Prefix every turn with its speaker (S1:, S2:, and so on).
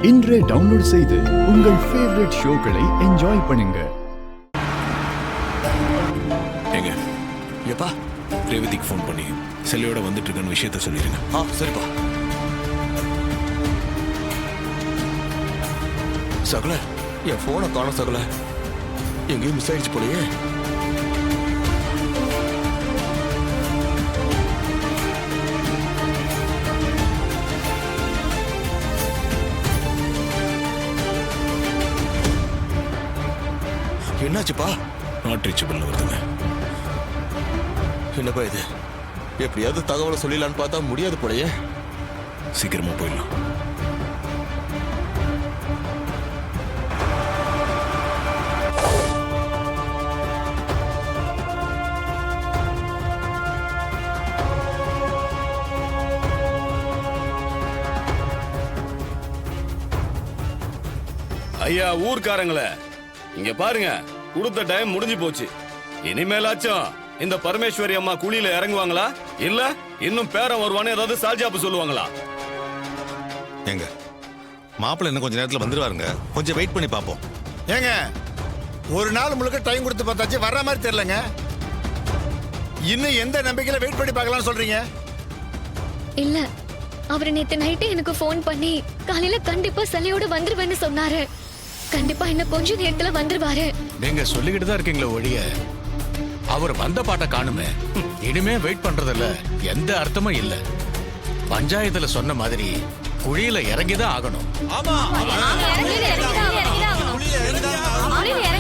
S1: இன்றே டவுன்லோட் செய்து உங்கள் ஃபேவரட் ஷோக்களை என்ஜாய் பண்ணுங்க.
S2: ஏங்க எப்பா ரேவதிக்கு ஃபோன் பண்ணி செல்லியோட வந்துட்டு இருக்கன்னு விஷயத்த சொல்லிடுங்க. சரிப்பா. சகல என் போனை காணோம் சகல, எங்கேயும் மிஸ் ஆயிடுச்சு போலயே. என்னாச்சுப்பா? நாட் ரீச்சபிள் வருதுங்க. என்னப்பா இது? எப்படியாவது தகவலை சொல்லிடலான்னு பார்த்தா முடியாது போலயே. சீக்கிரமா போயிடலாம்.
S3: ஐயா ஊர்க்காரங்களே, இங்க பாருங்க, கொடுத்த டைம் முடிஞ்சு போச்சு. இனிமேலாச்சும் இந்த பரமேஸ்வரி அம்மா குழியில இறங்குவாங்களா இல்ல இன்னும் பேரம் வருவானு ஏதாவது சால்ஜாப்பு சொல்லுவாங்களா?
S4: ஏங்க மாப்பிள்ளை இன்னும் கொஞ்ச நேரத்துல வந்துருவாருங்க, கொஞ்சம் வெயிட் பண்ணி பாப்போம்.
S5: ஏங்க ஒரு நாள் முழுக்க டைம் கொடுத்து பார்த்தாச்சு, வர்ற மாதிரி தெரியலங்க. இன்னும் எந்த நம்பிக்கையில வெயிட் பண்ணி பார்க்கலாம்னு சொல்றீங்க?
S6: இல்ல, அவர் நேத்து நைட்டே எனக்கு போன் பண்ணி காலையில கண்டிப்பா சலையோட வந்துருவேன்னு சொன்னாரு. கண்டிப்பா இன்னும் கொஞ்ச நேரத்துல வந்துருவாரு.
S7: நீங்க சொல்லிக்கிட்டு தான் இருக்கீங்களா ஒழிய அவர் வந்த பாட்ட காணுமே. இனிமே வெயிட் பண்றதுல எந்த அர்த்தமும் இல்ல. பஞ்சாயத்துல சொன்ன மாதிரி குழியில இறங்கிதான் ஆகணும்.
S6: இறங்கிதான் ஆகணும்.